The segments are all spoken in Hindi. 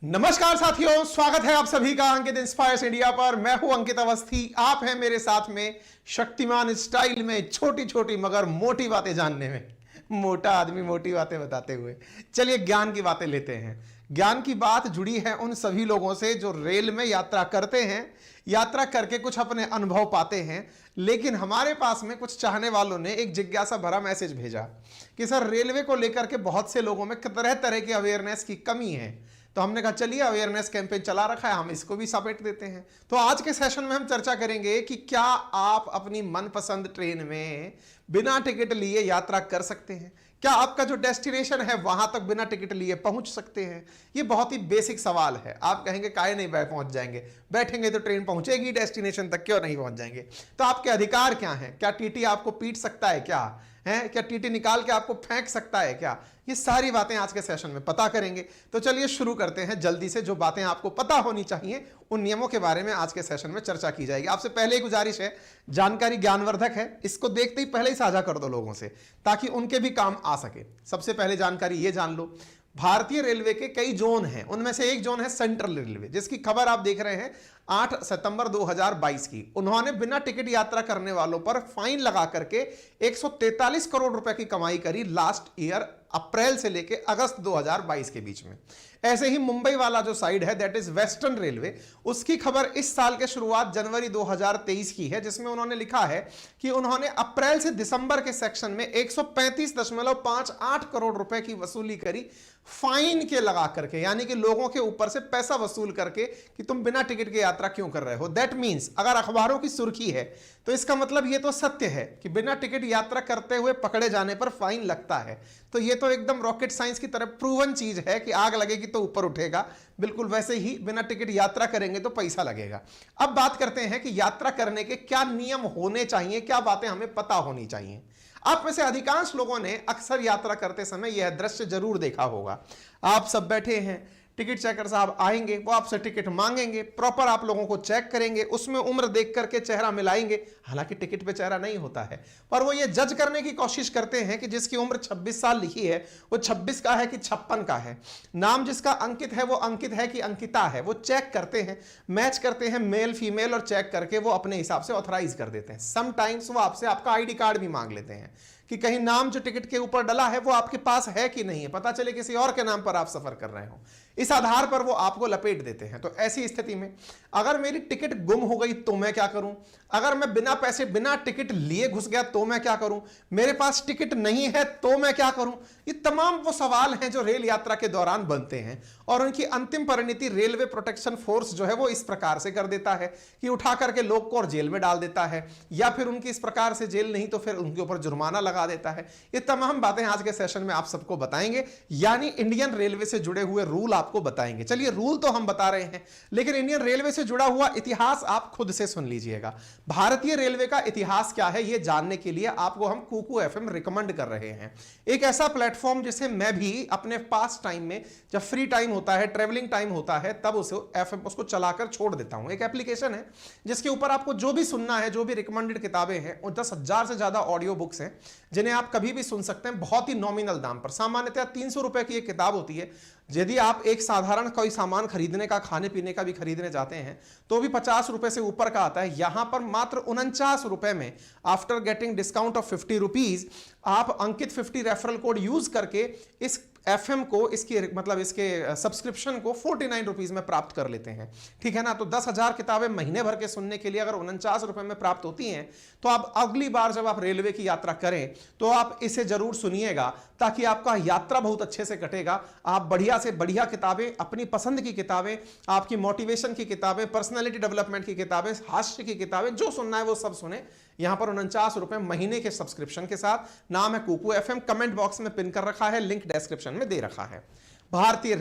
नमस्कार साथियों, स्वागत है आप सभी का अंकित इंस्पायर्स इंडिया पर। मैं हूं अंकित अवस्थी, आप हैं मेरे साथ में शक्तिमान स्टाइल में छोटी छोटी मगर मोटी बातें जानने में। मोटा आदमी मोटी बातें बताते हुए चलिए ज्ञान की बातें लेते हैं। ज्ञान की बात जुड़ी है उन सभी लोगों से जो रेल में यात्रा करते हैं, यात्रा करके कुछ अपने अनुभव पाते हैं, लेकिन हमारे पास में कुछ चाहने वालों ने एक जिज्ञासा भरा मैसेज भेजा कि सर रेलवे को लेकर के बहुत से लोगों में तरह तरह की अवेयरनेस की कमी है। तो हमने कहा चलिए अवेयरनेस कैंपेन चला रखा है, हम इसको भी समेट देते हैं। तो आज के सेशन में हम चर्चा करेंगे कि क्या आप अपनी मनपसंद ट्रेन में बिना टिकट लिए यात्रा कर सकते हैं, क्या आपका जो डेस्टिनेशन है वहां तक बिना टिकट लिए पहुंच सकते हैं। ये बहुत ही बेसिक सवाल है। आप कहेंगे काहे नहीं पहुंच जाएंगे, बैठेंगे तो ट्रेन पहुंचेगी डेस्टिनेशन तक, क्यों नहीं पहुंच जाएंगे। तो आपके अधिकार क्या हैं? क्या टीटी आपको पीट सकता है क्या है? क्या टीटी निकाल के आपको फेंक सकता है क्या? ये सारी बातें आज के सेशन में पता करेंगे। तो चलिए शुरू करते हैं जल्दी से। जो बातें आपको पता होनी चाहिए उन नियमों के बारे में आज के सेशन में चर्चा की जाएगी। आपसे पहले ही गुजारिश है, जानकारी ज्ञानवर्धक है, इसको देखते ही पहले ही साझा कर दो लोगों से ताकि उनके भी काम आ सके। सबसे पहले जानकारी ये जान लो, भारतीय रेलवे के कई जोन हैं, उनमें से एक जोन है सेंट्रल रेलवे, जिसकी खबर आप देख रहे हैं 8 सितंबर 2022 की। उन्होंने बिना टिकट यात्रा करने वालों पर फाइन लगा करके 143 करोड़ रुपए की कमाई करी लास्ट ईयर, अप्रैल से लेके अगस्त 2022 के बीच में। ऐसे ही मुंबई वाला जो साइड है दैट इज वेस्टर्न रेलवे, उसकी खबर इस साल के शुरुआत जनवरी 2023 की है, जिसमें उन्होंने लिखा है कि उन्होंने अप्रैल से दिसंबर के सेक्शन में 135.58 करोड़ रुपए की वसूली करी फाइन के लगा करके, यानी कि लोगों के ऊपर से पैसा वसूल करके कि तुम बिना टिकट के यात्रा क्यों कर रहे हो। दैट मीन्स अगर अखबारों की सुर्खी है तो इसका मतलब ये तो सत्य है कि बिना टिकट यात्रा करते हुए पकड़े जाने पर फाइन लगता है। तो ये तो एकदम रॉकेट साइंस की तरह प्रूवन चीज है कि आग लगेगी तो ऊपर उठेगा। बिल्कुल वैसे ही बिना टिकट यात्रा करेंगे तो पैसा लगेगा। अब बात करते हैं कि यात्रा करने के क्या नियम होने चाहिए, क्या बातें हमें पता होनी चाहिए। आप में से अधिकांश लोगों ने अक्सर यात्रा करते समय यह दृश्य जरूर देखा होगा। आप सब बैठे हैं, टिकट चेकर साहब आएंगे, वो आपसे टिकट मांगेंगे, प्रॉपर आप लोगों को चेक करेंगे, उसमें उम्र देख करके चेहरा मिलाएंगे। हालांकि टिकट पे चेहरा नहीं होता है, पर वो ये जज करने की कोशिश करते हैं कि जिसकी उम्र 26 साल लिखी है वो 26 का है कि 56 का है, नाम जिसका अंकित है वो अंकित है कि अंकिता है। वो चेक करते हैं, मैच करते हैं मेल फीमेल, और चेक करके वो अपने हिसाब से ऑथराइज कर देते हैं। समटाइम्स वो आपसे आपका आईडी कार्ड भी मांग लेते हैं कि कहीं नाम जो टिकट के ऊपर डला है वो आपके पास है कि नहीं है, पता चले किसी और के नाम पर आप सफर कर रहे हो। इस आधार पर वो आपको लपेट देते हैं। तो ऐसी स्थिति में अगर मेरी टिकट गुम हो गई तो मैं क्या करूं? अगर मैं बिना पैसे बिना टिकट लिए घुस गया तो मैं क्या करूं? मेरे पास टिकट नहीं है तो मैं क्या करूं? ये तमाम वो सवाल हैं जो रेल यात्रा के दौरान बनते हैं, और उनकी अंतिम परिणति रेलवे प्रोटेक्शन फोर्स जो है वो इस प्रकार से कर देता है कि उठा करके लोग को और जेल में डाल देता है, या फिर उनकी इस प्रकार से जेल नहीं तो फिर उनके ऊपर जुर्माना लगा देता है। ये तमाम बातें आज के सेशन में आप सबको बताएंगे, यानी इंडियन रेलवे से जुड़े हुए रूल आपको बताएंगे। चलिए रूल तो हम बता रहे हैं, लेकिन इंडियन रेलवे से जुड़ा हुआ इतिहास आप खुद से सुन लीजिएगा। भारतीय रेलवे का इतिहास क्या है ये जानने के लिए आपको हम कुकू एफएम रिकमेंड कर रहे हैं। एक ऐसा प्लेटफॉर्म जिसे मैं भी अपने पास टाइम में, जब फ्री टाइम होता है, ट्रेवलिंग टाइम होता है, तब उसे एफएम उसको चलाकर छोड़ देता हूं। एक एप्लीकेशन है जिसके ऊपर आपको जो भी सुनना है, जो भी रिकमेंडेड किताबें हैं, 10,000 से ज्यादा ऑडियो बुक्स हैं जिन्हें आप कभी भी सुन सकते हैं बहुत ही नॉमिनल दाम पर। सामान्यतः 300 रुपए की एक किताब होती है। यदि आप एक साधारण कोई सामान खरीदने का, खाने पीने का भी खरीदने जाते हैं तो भी 50 रुपए से ऊपर का आता है। यहां पर मात्र 49 रुपए में, after getting discount of 50 rupees, आप अंकित 50 रेफरल कोड यूज करके इस एफएम को, इसकी मतलब इसके सब्सक्रिप्शन को 49 रुपीज में प्राप्त कर लेते हैं। ठीक है ना? तो 10,000 किताबें महीने भर के सुनने के लिए अगर 49 रुपए में प्राप्त होती हैं, तो आप अगली बार जब आप रेलवे की यात्रा करें तो आप इसे जरूर सुनिएगा, ताकि आपका यात्रा बहुत अच्छे से कटेगा। आप बढ़िया से बढ़िया किताबें, अपनी पसंद की किताबें, आपकी मोटिवेशन की किताबें, पर्सनैलिटी डेवलपमेंट की किताबें, हास्य की किताबें, जो सुनना है वो सब सुने यहां पर 49 रुपए महीने के सब्सक्रिप्शन के साथ। नाम है कुकू एफएम, कमेंट बॉक्स में पिन कर रखा है, लिंक डिस्क्रिप्शन में दे रखा है। भारतीय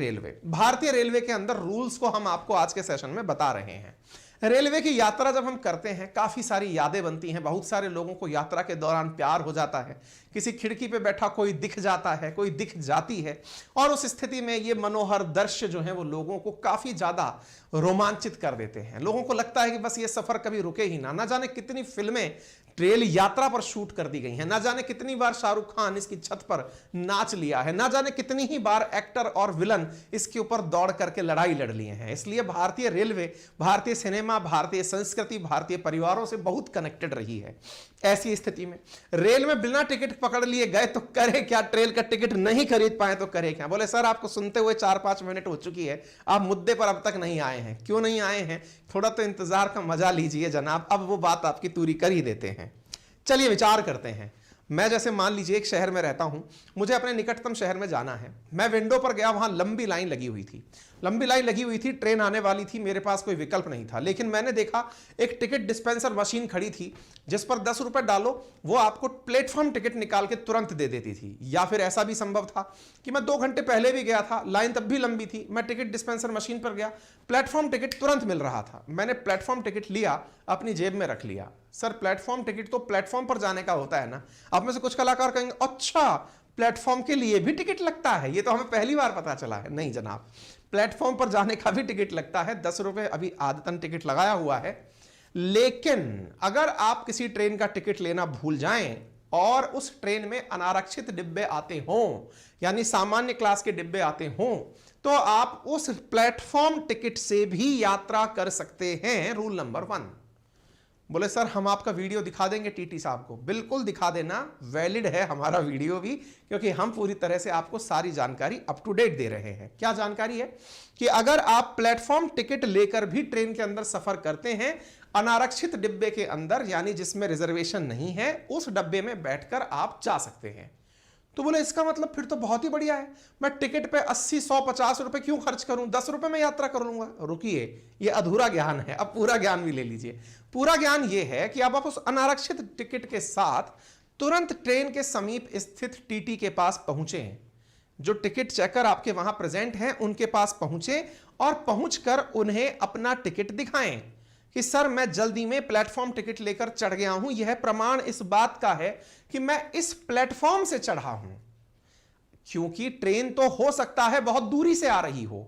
रेलवे के अंदर रूल्स को हम आपको आज के सेशन में बता रहे हैं। रेलवे की यात्रा जब हम करते हैं काफी सारी यादें बनती हैं। बहुत सारे लोगों को यात्रा के दौरान प्यार हो जाता है, किसी खिड़की पे बैठा कोई दिख जाता है, कोई दिख जाती है, और उस स्थिति में ये मनोहर दृश्य जो है वो लोगों को काफी ज्यादा रोमांचित कर देते हैं। लोगों को लगता है कि बस ये सफर कभी रुके ही ना जाने कितनी फिल्में रेल यात्रा पर शूट कर दी गई है। ना जाने कितनी बार शाहरुख खान इसकी छत पर नाच लिया है, ना जाने कितनी ही बार एक्टर और विलन इसके ऊपर दौड़ करके लड़ाई लड़ लिए हैं। इसलिए भारतीय रेलवे, भारतीय सिनेमा, भारतीय संस्कृति, भारतीय परिवारों से बहुत कनेक्टेड रही है। ऐसी स्थिति में रेल में बिना टिकट पकड़ लिए गए तो करे क्या, ट्रेन का टिकट नहीं खरीद पाए तो करे क्या। बोले सर आपको सुनते हुए 4-5 मिनट हो चुकी है, आप मुद्दे पर अब तक नहीं आए हैं। क्यों नहीं आए हैं? थोड़ा तो इंतजार का मजा लीजिए जनाब, अब वो बात आपकी पूरी कर ही देते हैं। चलिए विचार करते हैं। मैं जैसे मान लीजिए एक शहर में रहता हूं, मुझे अपने निकटतम शहर में जाना है। मैं विंडो पर गया, वहां लंबी लाइन लगी हुई थी, ट्रेन आने वाली थी, मेरे पास कोई विकल्प नहीं था। लेकिन मैंने देखा एक टिकट डिस्पेंसर मशीन खड़ी थी जिस पर 10 रुपए डालो, वो आपको प्लेटफॉर्म टिकट निकाल के तुरंत दे देती थी। या फिर ऐसा भी संभव था कि मैं 2 घंटे पहले भी गया था, लाइन तब भी लंबी थी, मैं टिकट डिस्पेंसर मशीन पर गया, प्लेटफॉर्म टिकट तुरंत मिल रहा था। मैंने प्लेटफॉर्म टिकट लिया, अपनी जेब में रख लिया। सर प्लेटफॉर्म टिकट तो प्लेटफॉर्म पर जाने का होता है ना। आप में से कुछ कलाकार कहेंगे अच्छा प्लेटफॉर्म के लिए भी टिकट लगता है, ये तो हमें पहली बार पता चला है। नहीं जनाब, प्लेटफॉर्म पर जाने का भी टिकट लगता है। 10 रुपए अभी आदतन टिकट लगाया हुआ है। लेकिन अगर आप किसी ट्रेन का टिकट लेना भूल जाएं और उस ट्रेन में अनारक्षित डिब्बे आते हों, यानी सामान्य क्लास के डिब्बे आते हों, तो आप उस प्लेटफॉर्म टिकट से भी यात्रा कर सकते हैं। Rule number 1। बोले सर हम आपका वीडियो दिखा देंगे टीटी साहब को। बिल्कुल दिखा देना, वैलिड है हमारा वीडियो भी, क्योंकि हम पूरी तरह से आपको सारी जानकारी अप टू डेट दे रहे हैं। क्या जानकारी है कि अगर आप प्लेटफॉर्म टिकट लेकर भी ट्रेन के अंदर सफर करते हैं, अनारक्षित डिब्बे के अंदर, यानी जिसमें रिजर्वेशन नहीं है, उस डब्बे में बैठकर आप जा सकते हैं। तो बोले इसका मतलब फिर तो बहुत ही बढ़िया है, मैं टिकट पे 80, 100, 50 रुपए क्यों खर्च करूं, 10 रुपए में यात्रा कर लूंगा। रुकिए, ये अधूरा ज्ञान है, अब पूरा ज्ञान भी ले लीजिए। पूरा ज्ञान ये है कि आप उस अनारक्षित टिकट के साथ तुरंत ट्रेन के समीप स्थित टीटी के पास पहुंचे, जो टिकट चेकर आपके वहां प्रेजेंट हैं उनके पास पहुंचे और पहुंचकर उन्हें अपना टिकट दिखाएं कि सर मैं जल्दी में प्लेटफॉर्म टिकट लेकर चढ़ गया हूं, यह प्रमाण इस बात का है कि मैं इस प्लेटफॉर्म से चढ़ा हूं। क्योंकि ट्रेन तो हो सकता है बहुत दूरी से आ रही हो,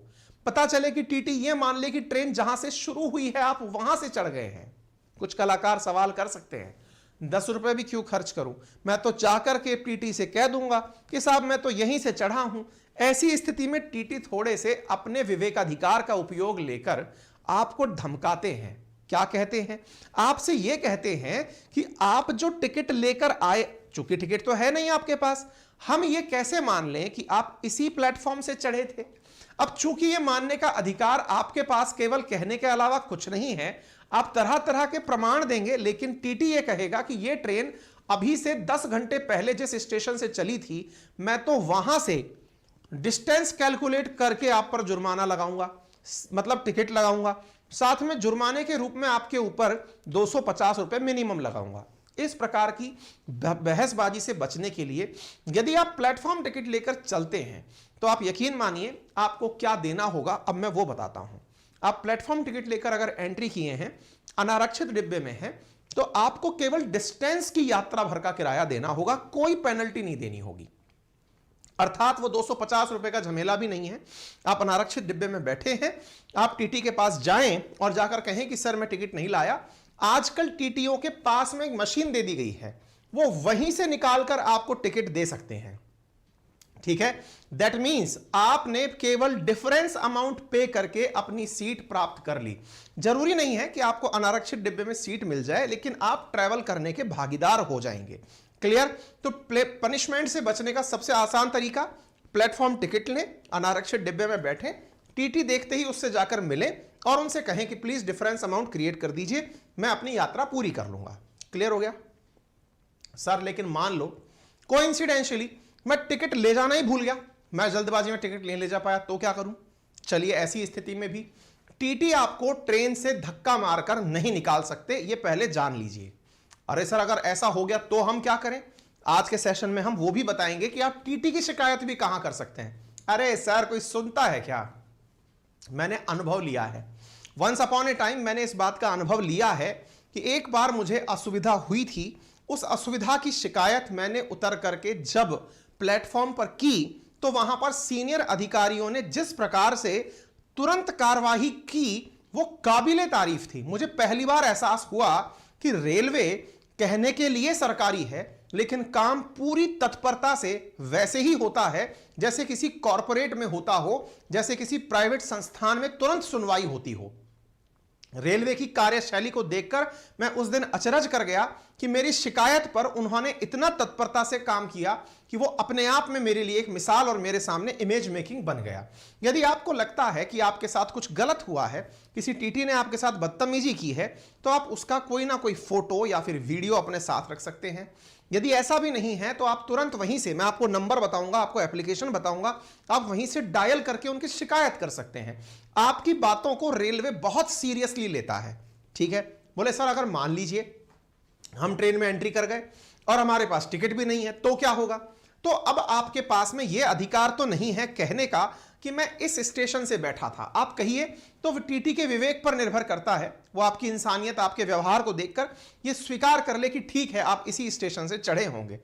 पता चले कि टीटी यह मान ले कि ट्रेन जहां से शुरू हुई है आप वहां से चढ़ गए हैं। कुछ कलाकार सवाल कर सकते हैं 10 रुपए भी क्यों खर्च करूं, मैं तो जाकर के टीटी से कह दूंगा कि साहब मैं तो यहीं से चढ़ा हूं। ऐसी स्थिति में टीटी थोड़े से अपने विवेकाधिकार का उपयोग लेकर आपको धमकाते हैं। क्या कहते हैं? आपसे यह कहते हैं कि आप जो टिकट लेकर आए, चूंकि टिकट तो है नहीं आपके पास, हम ये कैसे मान लें कि आप इसी प्लेटफॉर्म से चढ़े थे। अब चूंकि ये मानने का अधिकार आपके पास केवल कहने के अलावा कुछ नहीं है, आप तरह तरह के प्रमाण देंगे, लेकिन टीटी ये कहेगा कि ये ट्रेन अभी से 10 घंटे पहले जिस स्टेशन से चली थी, मैं तो वहां से डिस्टेंस कैलकुलेट करके आप पर जुर्माना लगाऊंगा, मतलब टिकट लगाऊंगा, साथ में जुर्माने के रूप में आपके ऊपर 250 रुपए मिनिमम लगाऊंगा। इस प्रकार की बहसबाजी से बचने के लिए यदि आप प्लेटफॉर्म टिकट लेकर चलते हैं तो आप यकीन मानिए आपको क्या देना होगा, अब मैं वो बताता हूं। आप प्लेटफॉर्म टिकट लेकर अगर एंट्री किए हैं, अनारक्षित डिब्बे में हैं, तो आपको केवल डिस्टेंस की यात्रा भर का किराया देना होगा, कोई पेनल्टी नहीं देनी होगी। अर्थात वो 250 रुपए का झमेला भी नहीं है। आप अनारक्षित डिब्बे में बैठे हैं, आप टीटी के पास जाएं और जाकर कहें कि सर मैं टिकट नहीं लाया। आजकल टीटीओ के पास में एक मशीन दे दी गई है, वो वहीं से निकालकर आपको टिकट दे सकते हैं। ठीक है, दैट मींस आपने केवल डिफरेंस अमाउंट पे करके अपनी सीट प्राप्त कर ली। जरूरी नहीं है कि आपको अनारक्षित डिब्बे में सीट मिल जाए, लेकिन आप ट्रैवल करने के भागीदार हो जाएंगे। क्लियर? तो पनिशमेंट से बचने का सबसे आसान तरीका, प्लेटफॉर्म टिकट लें, अनारक्षित डिब्बे में बैठें, टीटी देखते ही उससे जाकर मिलें और उनसे कहें कि प्लीज डिफरेंस अमाउंट क्रिएट कर दीजिए, मैं अपनी यात्रा पूरी कर लूंगा। क्लियर हो गया? सर लेकिन मान लो कोइंसिडेंशियली मैं टिकट ले जाना ही भूल गया, मैं जल्दबाजी में टिकट नहीं ले जा पाया, तो क्या करूं? चलिए ऐसी स्थिति में भी टीटी आपको ट्रेन से धक्का मारकर नहीं निकाल सकते, ये पहले जान लीजिए। अरे सर अगर ऐसा हो गया तो हम क्या करें? आज के सेशन में हम वो भी बताएंगे कि आप टीटी की शिकायत भी कहां कर सकते हैं। अरे सर कोई सुनता है क्या? मैंने अनुभव लिया है, वंस अपॉन ए टाइम मैंने इस बात का अनुभव लिया है कि एक बार मुझे असुविधा हुई थी, उस असुविधा की शिकायत मैंने उतर करके जब प्लेटफॉर्म पर की तो वहां पर सीनियर अधिकारियों ने जिस प्रकार से तुरंत कार्यवाही की वो काबिले तारीफ थी। मुझे पहली बार एहसास हुआ कि रेलवे कहने के लिए सरकारी है, लेकिन काम पूरी तत्परता से वैसे ही होता है जैसे किसी कॉरपोरेट में होता हो, जैसे किसी प्राइवेट संस्थान में तुरंत सुनवाई होती हो। रेलवे की कार्यशैली को देखकर मैं उस दिन अचरज कर गया कि मेरी शिकायत पर उन्होंने इतना तत्परता से काम किया कि वो अपने आप में मेरे लिए एक मिसाल और मेरे सामने इमेज मेकिंग बन गया। यदि आपको लगता है कि आपके साथ कुछ गलत हुआ है, किसी टीटी ने आपके साथ बदतमीजी की है, तो आप उसका कोई ना कोई फोटो या फिर वीडियो अपने साथ रख सकते हैं। यदि ऐसा भी नहीं है तो आप तुरंत वहीं से, मैं आपको नंबर बताऊंगा, आपको एप्लीकेशन बताऊंगा, आप वहीं से डायल करके उनकी शिकायत कर सकते हैं। आपकी बातों को रेलवे बहुत सीरियसली लेता है। ठीक है, बोले सर अगर मान लीजिए हम ट्रेन में एंट्री कर गए और हमारे पास टिकट भी नहीं है तो क्या होगा? तो अब आपके पास में यह अधिकार तो नहीं है कहने का कि मैं इस स्टेशन से बैठा था। आप कहिए तो टीटी के विवेक पर निर्भर करता है, वो आपकी इंसानियत, आपके व्यवहार को देखकर ये स्वीकार कर ले कि ठीक है आप इसी स्टेशन से चढ़े होंगे।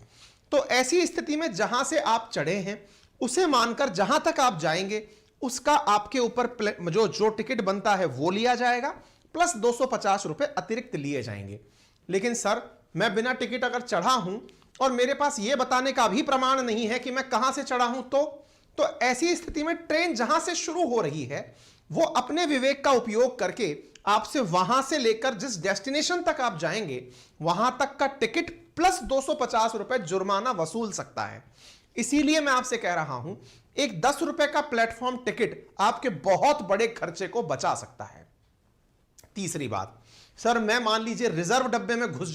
तो ऐसी स्थिति में जहां से आप चढ़े हैं उसे मानकर जहां तक आप जाएंगे उसका आपके ऊपर जो टिकट बनता है वो लिया जाएगा, प्लस 250 रुपए अतिरिक्त लिए जाएंगे। लेकिन सर मैं बिना टिकट अगर चढ़ा हूं और मेरे पास यह बताने का भी प्रमाण नहीं है कि मैं कहां से चढ़ा हूं, तो ऐसी स्थिति में ट्रेन जहां से शुरू हो रही है वो अपने विवेक का उपयोग करके आपसे वहां से लेकर जिस डेस्टिनेशन तक आप जाएंगे वहां तक का टिकट प्लस 250 रुपए जुर्माना वसूल सकता है। इसीलिए मैं आपसे कह रहा हूं एक 10 रुपए का प्लेटफॉर्म टिकट आपके बहुत बड़े खर्चे को बचा सकता है। तीसरी बात, सर मैं मान लीजिए रिजर्व डब्बे में घुस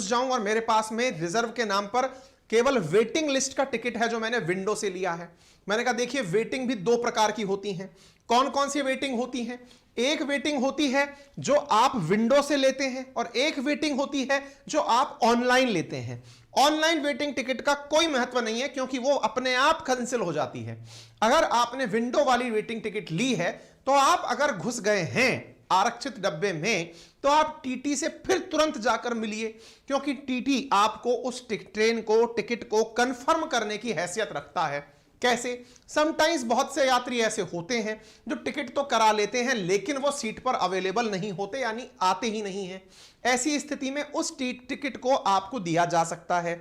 जाऊं और मेरे पास में रिजर्व के नाम पर केवल वेटिंग लिस्ट का टिकट है जो मैंने विंडो से लिया है। मैंने कहा देखिए वेटिंग भी दो प्रकार की होती हैं। कौन कौन सी वेटिंग होती है? एक वेटिंग होती है जो आप विंडो से लेते हैं और एक वेटिंग होती है जो आप ऑनलाइन लेते हैं। ऑनलाइन वेटिंग टिकट का कोई महत्व नहीं है क्योंकि वो अपने आप कैंसिल हो जाती है। अगर आपने विंडो वाली वेटिंग टिकट ली है तो आप अगर घुस गए हैं आरक्षित डब्बे में तो आप टीटी से फिर तुरंत जाकर मिलिए, क्योंकि टीटी आपको उस ट्रेन को, टिकट को कंफर्म करने की हैसियत रखता है। कैसे? समटाइम्स बहुत से यात्री ऐसे होते हैं जो टिकट तो करा लेते हैं लेकिन वो सीट पर अवेलेबल नहीं होते, यानी आते ही नहीं है। ऐसी स्थिति में उस टिकट को आपको दिया जा सकता है।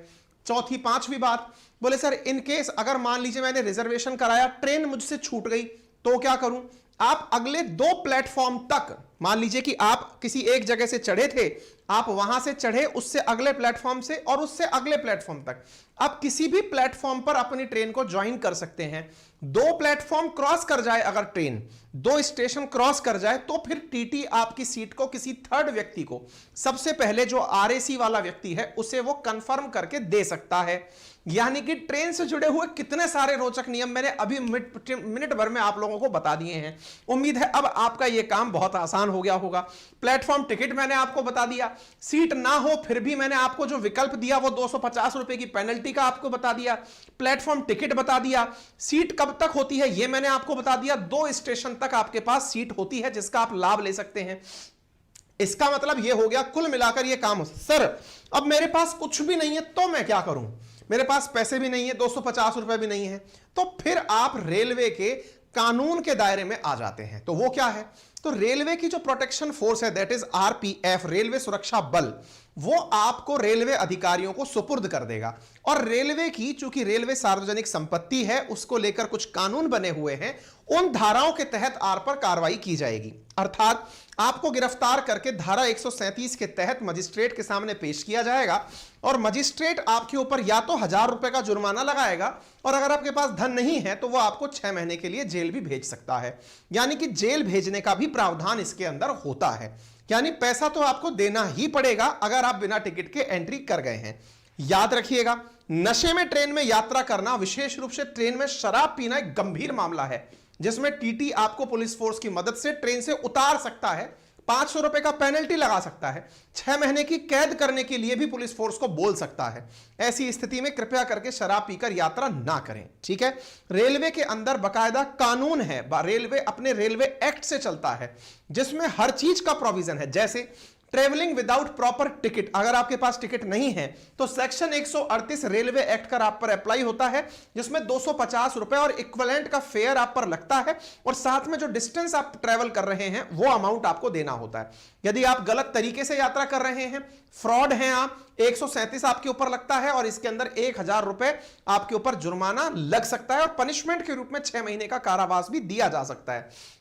चौथी पांचवी बात, बोले सर इन केस अगर मान लीजिए मैंने रिजर्वेशन कराया, ट्रेन मुझसे छूट गई तो क्या करूं? आप अगले 2 प्लेटफॉर्म तक, मान लीजिए कि आप किसी एक जगह से चढ़े थे, आप वहां से चढ़े उससे अगले प्लेटफॉर्म से और उससे अगले प्लेटफॉर्म तक, आप किसी भी प्लेटफॉर्म पर अपनी ट्रेन को ज्वाइन कर सकते हैं। 2 प्लेटफॉर्म क्रॉस कर जाए, अगर ट्रेन 2 स्टेशन क्रॉस कर जाए तो फिर टीटी आपकी सीट को किसी थर्ड व्यक्ति को, सबसे पहले जो आरएसी वाला व्यक्ति है उसे वो कंफर्म करके दे सकता है। यानी कि ट्रेन से जुड़े हुए कितने सारे रोचक नियम मैंने अभी मिनट भर में आप लोगों को बता दिए हैं। उम्मीद है अब आपका यह काम बहुत आसान हो गया होगा। प्लेटफॉर्म टिकट मैंने आपको बता दिया, सीट ना हो फिर भी मैंने आपको जो विकल्प दिया वो 250 रुपए की पेनल्टी का आपको बता दिया, प्लेटफॉर्म टिकट बता दिया, सीट कब तक होती है यह मैंने आपको बता दिया, 2 स्टेशन तक आपके पास सीट होती है जिसका आप लाभ ले सकते हैं। इसका मतलब यह हो गया कुल मिलाकर यह काम। सर अब मेरे पास कुछ भी नहीं है तो मैं क्या करूं? मेरे पास पैसे भी नहीं है, 250 रुपए भी नहीं है, तो फिर आप रेलवे के कानून के दायरे में आ जाते हैं। तो वो क्या है? तो रेलवे की जो प्रोटेक्शन फोर्स है, दैट इज आरपीएफ, रेलवे सुरक्षा बल, वो आपको रेलवे अधिकारियों को सुपुर्द कर देगा। और रेलवे की, चूंकि रेलवे सार्वजनिक संपत्ति है, उसको लेकर कुछ कानून बने हुए हैं, उन धाराओं के तहत आर पर कार्रवाई की जाएगी। अर्थात आपको गिरफ्तार करके धारा 137 के तहत मजिस्ट्रेट के सामने पेश किया जाएगा और मजिस्ट्रेट आपके ऊपर या तो 1000 रुपए का जुर्माना लगाएगा और अगर आपके पास धन नहीं है तो वो आपको 6 महीने के लिए जेल भी भेज सकता है। यानी कि जेल भेजने का भी प्रावधान इसके अंदर होता है। यानी पैसा तो आपको देना ही पड़ेगा अगर आप बिना टिकट के एंट्री कर गए हैं। याद रखिएगा, नशे में ट्रेन में यात्रा करना, विशेष रूप से ट्रेन में शराब पीना एक गंभीर मामला है जिसमें टीटी आपको पुलिस फोर्स की मदद से ट्रेन से उतार सकता है, 500 रुपए का पेनल्टी लगा सकता है, 6 महीने की कैद करने के लिए भी पुलिस फोर्स को बोल सकता है। ऐसी स्थिति में कृपया करके शराब पीकर यात्रा ना करें। ठीक है, रेलवे के अंदर बकायदा कानून है, रेलवे अपने रेलवे एक्ट से चलता है जिसमें हर चीज का प्रोविजन है। जैसे ट्रेवलिंग विदाउट प्रॉपर टिकट, अगर आपके पास टिकट नहीं है तो सेक्शन 138 रेलवे एक्ट का आप पर अप्लाई होता है, जिसमें 250 रुपए और इक्विवेलेंट का फेयर आप पर लगता है, और साथ में जो डिस्टेंस आप ट्रेवल कर रहे हैं वो अमाउंट आपको देना होता है। यदि आप गलत तरीके से यात्रा कर रहे हैं, फ्रॉड हैं आप, 137 आपके ऊपर लगता है और इसके अंदर 1000 रुपए आपके ऊपर जुर्माना लग सकता है, और पनिशमेंट के रूप में 6 महीने का कारावास भी दिया जा सकता है।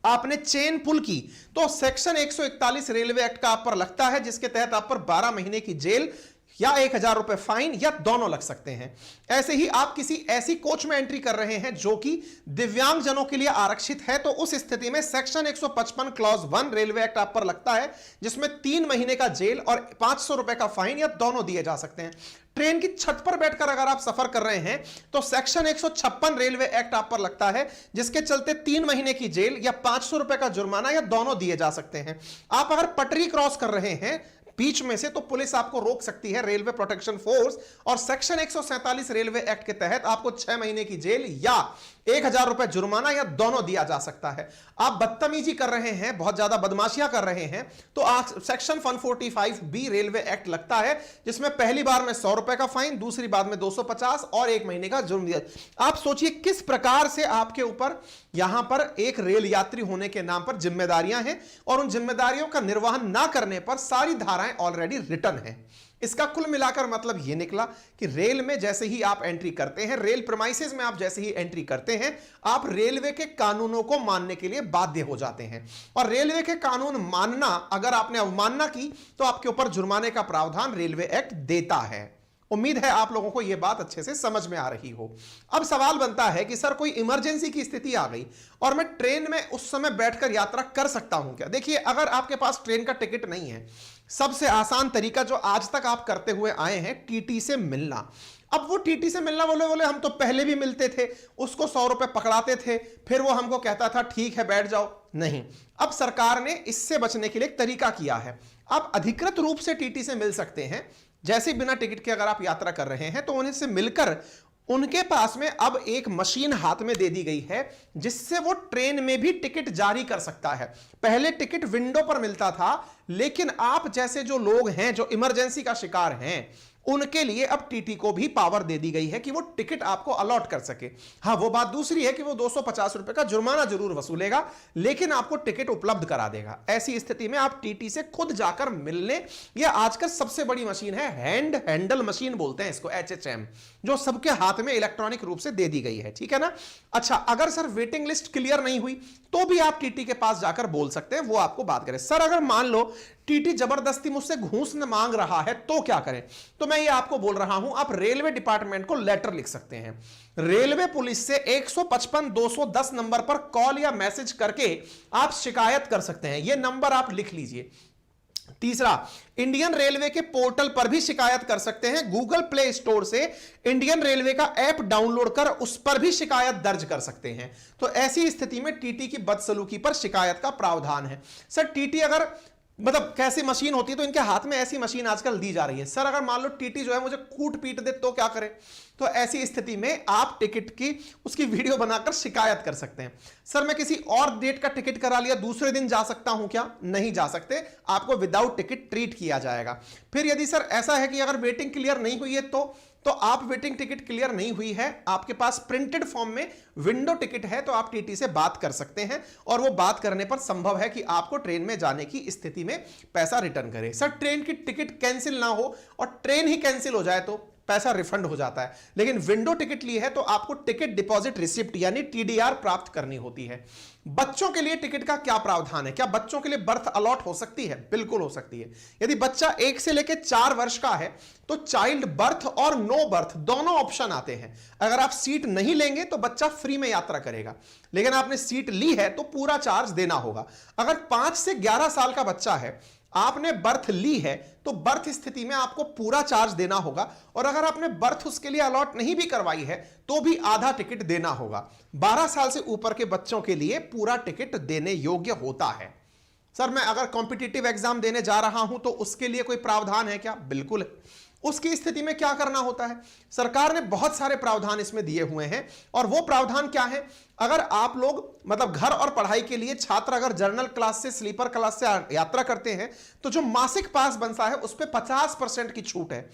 आपने चेन पुल की तो सेक्शन 141 रेलवे एक्ट का आप पर लगता है, जिसके तहत आप पर 12 महीने की जेल या 1000 रुपए फाइन या दोनों लग सकते हैं। ऐसे ही आप किसी ऐसी कोच में एंट्री कर रहे हैं जो कि दिव्यांग जनों के लिए आरक्षित है, तो उस स्थिति में सेक्शन 155 क्लॉज 1 रेलवे एक्ट आप पर लगता है, जिसमें 3 महीने का जेल और 500 रुपए का फाइन या दोनों दिए जा सकते हैं। ट्रेन की छत पर बैठकर अगर आप सफर कर रहे हैं तो सेक्शन 156 रेलवे एक्ट आप पर लगता है, जिसके चलते 3 महीने की जेल या 500 रुपए का जुर्माना या दोनों दिए जा सकते हैं। आप अगर पटरी क्रॉस कर रहे हैं बीच में से तो पुलिस आपको रोक सकती है, रेलवे प्रोटेक्शन फोर्स, और सेक्शन 147 रेलवे एक्ट के तहत आपको 6 महीने की जेल या 1000 रुपए जुर्माना या दोनों दिया जा सकता है। आप बदतमीजी कर रहे हैं, बहुत ज्यादा बदमाशियां कर रहे हैं, तो आज सेक्शन 145 रेलवे एक्ट लगता है, जिसमें पहली बार में 100 रुपए का फाइन, दूसरी बार में 250 और 1 महीने का जुर्म दिया। आप सोचिए किस प्रकार से आपके ऊपर यहां पर एक रेल यात्री होने के नाम पर जिम्मेदारियां हैं, और उन जिम्मेदारियों का निर्वहन ना करने पर सारी धाराएं ऑलरेडी रिटर्न है। इसका कुल मिलाकर मतलब यह निकला कि रेल में जैसे ही आप एंट्री करते हैं, रेल प्रीमाइसेस में आप जैसे ही एंट्री करते हैं, आप रेलवे के कानूनों को मानने के लिए बाध्य हो जाते हैं, और रेलवे के कानून मानना, अगर आपने अवमानना की तो आपके ऊपर जुर्माने का प्रावधान रेलवे एक्ट देता है। उम्मीद है आप लोगों को यह बात अच्छे से समझ में आ रही हो। अब सवाल बनता है कि सर कोई इमरजेंसी की स्थिति आ गई और मैं ट्रेन में उस समय बैठकर यात्रा कर सकता हूं क्या? देखिए, अगर आपके पास ट्रेन का टिकट नहीं है, सबसे आसान तरीका जो आज तक आप करते हुए आए हैं, टीटी से मिलना। अब वो टीटी से मिलना बोले हम तो पहले भी मिलते थे, उसको 100 रुपए पकड़ाते थे, फिर वो हमको कहता था ठीक है बैठ जाओ। नहीं, अब सरकार ने इससे बचने के लिए एक तरीका किया है। आप अधिकृत रूप से टीटी से मिल सकते हैं। जैसे बिना टिकट के अगर आप यात्रा कर रहे हैं तो उन्हें से मिलकर उनके पास में अब एक मशीन हाथ में दे दी गई है, जिससे वो ट्रेन में भी टिकट जारी कर सकता है। पहले टिकट विंडो पर मिलता था, लेकिन आप जैसे जो लोग हैं जो इमरजेंसी का शिकार हैं, उनके लिए अब टीटी को भी पावर दे दी गई है कि वो टिकट आपको अलॉट कर सके। हाँ, वो बात दूसरी है कि वो 250 रुपए का जुर्माना जरूर वसूलेगा, लेकिन आपको टिकट उपलब्ध करा देगा। ऐसी स्थिति में आप टीटी से खुद जाकर मिलने, यह आजकल सबसे बड़ी मशीन है, हैंडल मशीन बोलते हैं इसको, HHM, जो सबके हाथ में इलेक्ट्रॉनिक रूप से दे दी गई है। ठीक है ना? अच्छा, अगर सर वेटिंग लिस्ट क्लियर नहीं हुई तो भी आप टीटी के पास जाकर बोल सकते हैं, वो आपको बात करें। सर अगर मान लो टीटी जबरदस्ती मुझसे घूस न मांग रहा है तो क्या करें? तो मैं ये आपको बोल रहा हूं, आप रेलवे डिपार्टमेंट को लेटर लिख सकते हैं। रेलवे पुलिस से 155-210 नंबर पर कॉल या मैसेज करके आप शिकायत कर सकते हैं। यह नंबर आप लिख लीजिए। तीसरा, इंडियन रेलवे के पोर्टल पर भी शिकायत कर सकते हैं। गूगल प्ले स्टोर से इंडियन रेलवे का ऐप डाउनलोड कर उस पर भी शिकायत दर्ज कर सकते हैं। तो ऐसी स्थिति में टीटी की बदसलूकी पर शिकायत का प्रावधान है। सर टीटी अगर मतलब कैसी मशीन होती है, तो इनके हाथ में ऐसी मशीन आजकल दी जा रही है। सर अगर मान लो टीटी जो है मुझे कूट पीट दे तो क्या करें? तो ऐसी स्थिति में आप टिकट की उसकी वीडियो बनाकर शिकायत कर सकते हैं। सर मैं किसी और डेट का टिकट करा लिया, दूसरे दिन जा सकता हूं क्या? नहीं जा सकते, आपको विदाउट टिकट ट्रीट किया जाएगा। फिर यदि सर ऐसा है कि अगर वेटिंग क्लियर नहीं हुई है तो आप वेटिंग टिकट क्लियर नहीं हुई है, आपके पास प्रिंटेड फॉर्म में विंडो टिकट है, तो आप टीटी से बात कर सकते हैं, और वो बात करने पर संभव है कि आपको ट्रेन में जाने की स्थिति में पैसा रिटर्न करे। सर ट्रेन की टिकट कैंसिल ना हो और ट्रेन ही कैंसिल हो जाए तो पैसा रिफंड हो जाता है, लेकिन विंडो टिकट ली है तो आपको टिकट डिपॉजिट रिसिप्ट यानी TDR प्राप्त करनी होती है। बच्चों के लिए टिकट का क्या प्रावधान है? क्या बच्चों के लिए बर्थ अलॉट हो सकती है? बिल्कुल हो सकती है। यदि बच्चा 1 से लेकर 4 वर्ष का है तो चाइल्ड बर्थ और नो बर्थ दोनों ऑप्शन आते हैं। अगर आप सीट नहीं लेंगे तो बच्चा फ्री में यात्रा करेगा, लेकिन आपने सीट ली है तो पूरा चार्ज देना होगा। अगर 5 से 11 साल का बच्चा है, आपने बर्थ ली है, तो बर्थ स्थिति में आपको पूरा चार्ज देना होगा, और अगर आपने बर्थ उसके लिए अलॉट नहीं भी करवाई है तो भी आधा टिकट देना होगा। 12 साल से ऊपर के बच्चों के लिए पूरा टिकट देने योग्य होता है। सर मैं अगर कॉम्पिटिटिव एग्जाम देने जा रहा हूं तो उसके लिए कोई प्रावधान है क्या? बिल्कुल है। उसकी स्थिति में क्या करना होता है? सरकार ने बहुत सारे प्रावधान इसमें दिए हुए हैं, और वो प्रावधान क्या है? अगर आप लोग मतलब घर और पढ़ाई के लिए छात्र अगर जनरल क्लास से स्लीपर क्लास से यात्रा करते हैं तो जो मासिक पास बनता है उस पर 50% की छूट है।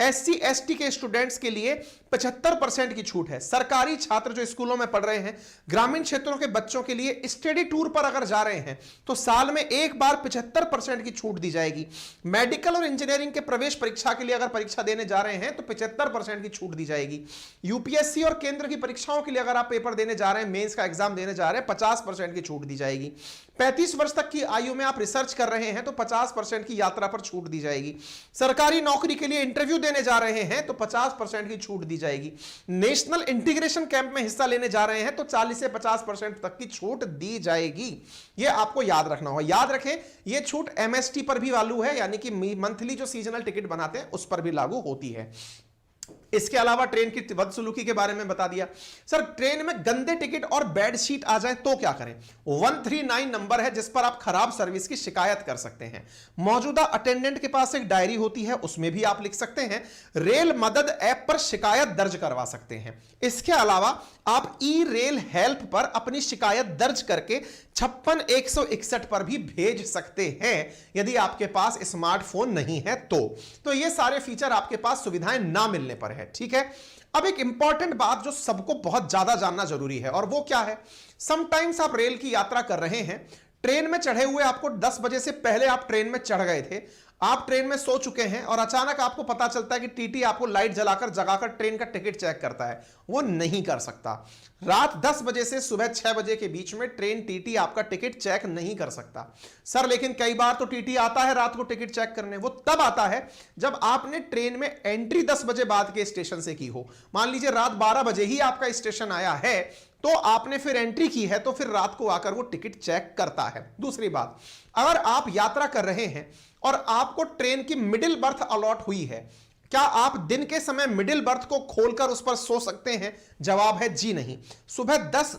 SC ST के स्टूडेंट्स के लिए 75% की छूट है। सरकारी छात्र जो स्कूलों में पढ़ रहे हैं, ग्रामीण क्षेत्रों के बच्चों के लिए स्टडी टूर पर अगर जा रहे हैं तो साल में एक बार 75% की छूट दी जाएगी। मेडिकल और इंजीनियरिंग के प्रवेश परीक्षा के लिए अगर परीक्षा देने जा रहे हैं तो 75% की छूट दी जाएगी। यूपीएससी और केंद्र की परीक्षाओं के लिए अगर आप पेपर देने जा रहे हैं, मेंस का एग्जाम देने जा रहे हैं, 50% की छूट दी जाएगी। 35 वर्ष तक की आयु में आप रिसर्च कर रहे हैं तो 50% की यात्रा पर छूट दी जाएगी। सरकारी नौकरी के लिए इंटरव्यू देने जा रहे हैं तो 50% की छूट दी जाएगी। नेशनल इंटीग्रेशन कैंप में हिस्सा लेने जा रहे हैं तो 40 से 50% तक की छूट दी जाएगी। यह आपको याद रखना होगा। याद रखें, यह छूट MST पर भी लागू है, यानी कि मंथली जो सीजनल टिकट बनाते हैं उस पर भी लागू होती है। इसके अलावा ट्रेन की बदसलूकी के बारे में बता दिया। सर, ट्रेन में गंदे टिकट और बेड शीट आ जाए तो क्या करें? 139 नंबर है जिस पर आप खराब सर्विस की शिकायत कर सकते हैं। मौजूदा अटेंडेंट के पास एक डायरी होती है, उसमें भी आप लिख सकते हैं। रेल मदद ऐप पर शिकायत दर्ज करवा सकते हैं। इसके अलावा आप ई-रेल हेल्प पर अपनी शिकायत दर्ज करके 56 161 पर भी भेज सकते हैं यदि आपके पास स्मार्टफोन नहीं है तो ये सारे फीचर आपके पास सुविधाएं ना मिलने पर है। ठीक है, अब एक इंपॉर्टेंट बात जो सबको बहुत ज्यादा जानना जरूरी है, और वो क्या है? समटाइम्स आप रेल की यात्रा कर रहे हैं, ट्रेन में चढ़े हुए आपको 10 बजे से पहले आप ट्रेन में चढ़ गए थे, आप ट्रेन में सो चुके हैं और अचानक आपको पता चलता है कि टीटी आपको लाइट जलाकर जगाकर ट्रेन का टिकट चेक करता है। वो नहीं कर सकता। रात 10 बजे से सुबह 6 बजे के बीच में ट्रेन टीटी आपका टिकट चेक नहीं कर सकता। सर, लेकिन कई बार तो टीटी आता है रात को टिकट चेक करने। वो तब आता है जब आपने ट्रेन में एंट्री 10 बजे बाद के स्टेशन से की हो। मान लीजिए रात 12 बजे ही आपका स्टेशन आया है तो आपने फिर एंट्री की है, तो फिर रात को आकर वो टिकट चेक करता है। दूसरी बात, अगर आप यात्रा कर रहे हैं और आपको ट्रेन की मिडिल बर्थ अलॉट हुई है, क्या आप दिन के समय मिडिल बर्थ को खोलकर उस पर सो सकते हैं? जवाब है जी नहीं।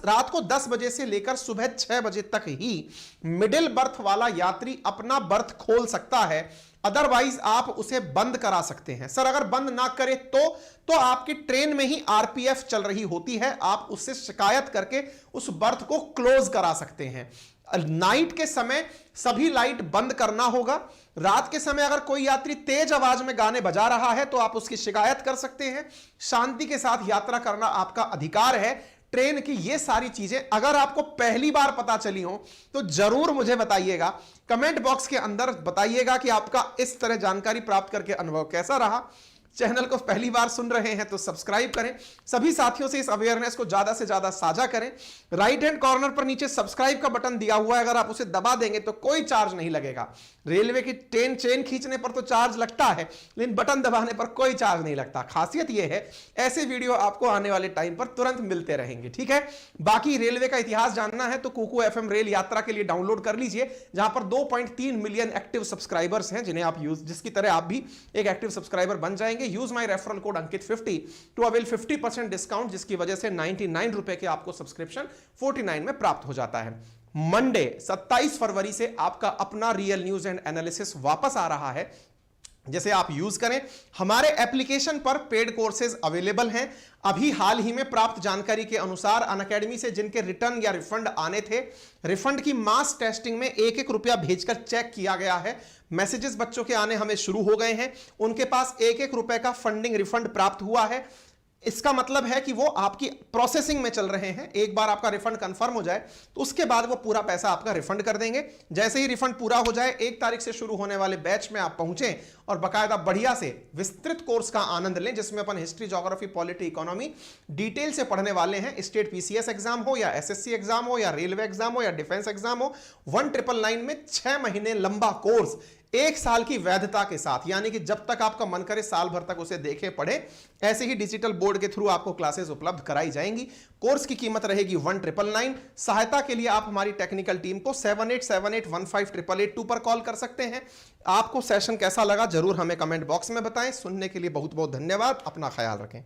रात को 10 बजे से लेकर सुबह 6 बजे तक ही मिडिल बर्थ वाला यात्री अपना बर्थ खोल सकता है, अदरवाइज आप उसे बंद करा सकते हैं। सर, अगर बंद ना करे तो आपकी ट्रेन में ही RPF चल रही होती है, आप उससे शिकायत करके उस बर्थ को क्लोज करा सकते हैं। नाइट के समय सभी लाइट बंद करना होगा। रात के समय अगर कोई यात्री तेज आवाज में गाने बजा रहा है तो आप उसकी शिकायत कर सकते हैं। शांति के साथ यात्रा करना आपका अधिकार है। ट्रेन की ये सारी चीजें अगर आपको पहली बार पता चली हो तो जरूर मुझे बताइएगा, कमेंट बॉक्स के अंदर बताइएगा कि आपका इस तरह जानकारी प्राप्त करके अनुभव कैसा रहा। चैनल को पहली बार सुन रहे हैं तो सब्सक्राइब करें, सभी साथियों से इस अवेयरनेस को ज्यादा से ज्यादा साझा करें। राइट हैंड कॉर्नर पर नीचे सब्सक्राइब का बटन दिया हुआ है, अगर आप उसे दबा देंगे तो कोई चार्ज नहीं लगेगा। रेलवे की चेन खींचने पर तो चार्ज लगता है, लेकिन बटन दबाने पर कोई चार्ज नहीं लगता। खासियत यह है, ऐसे वीडियो आपको आने वाले टाइम पर तुरंत मिलते रहेंगे। ठीक है, बाकी रेलवे का इतिहास जानना है तो कुकू FM रेल यात्रा के लिए डाउनलोड कर लीजिए, जहां पर 2.3 मिलियन एक्टिव सब्सक्राइबर्स हैं जिन्हें आप जिसकी तरह आप भी एक एक्टिव सब्सक्राइबर बन जाएंगे। यूज माई रेफरल कोड अंकित50 टू अवेल 50% डिस्काउंट, जिसकी वजह से 99 रुपए के आपको सब्सक्रिप्शन 49 में प्राप्त हो जाता है। मंडे 27 फरवरी से आपका अपना रियल न्यूज एंड एनालिसिस वापस आ रहा है, जैसे आप यूज करें। हमारे एप्लीकेशन पर पेड कोर्सेज अवेलेबल हैं। अभी हाल ही में प्राप्त जानकारी के अनुसार अनअकैडमी से जिनके रिटर्न या रिफंड आने थे, रिफंड की मास टेस्टिंग में 1-1 रुपया भेजकर चेक किया गया है। मैसेजेस बच्चों के आने हमें शुरू हो गए हैं, उनके पास 1-1 रुपए का फंडिंग रिफंड प्राप्त हुआ है। इसका मतलब है कि वो आपकी प्रोसेसिंग में चल रहे हैं। एक बार आपका रिफंड कंफर्म हो जाए तो उसके बाद वो पूरा पैसा आपका रिफंड कर देंगे। जैसे ही रिफंड पूरा हो जाए, 1 तारीख से शुरू होने वाले बैच में आप पहुंचें और बाकायदा बढ़िया से विस्तृत कोर्स का आनंद लें, जिसमें अपन history, geography, polity, economy detail से पढ़ने वाले हैं। स्टेट PCS एग्जाम हो या SSC एग्जाम हो या रेलवे एग्जाम हो या डिफेंस एग्जाम हो, 1999 में 6 महीने लंबा कोर्स 1 साल की वैधता के साथ, यानी कि जब तक आपका मन करे साल भर तक उसे देखे पढ़े। ऐसे ही डिजिटल बोर्ड के थ्रू आपको क्लासेस उपलब्ध कराई जाएंगी। कोर्स की कीमत रहेगी 1999। सहायता के लिए आप हमारी टेक्निकल टीम को 7878158882 पर कॉल कर सकते हैं। आपको सेशन कैसा लगा जरूर हमें कमेंट बॉक्स में बताएं। सुनने के लिए बहुत बहुत धन्यवाद। अपना ख्याल रखें।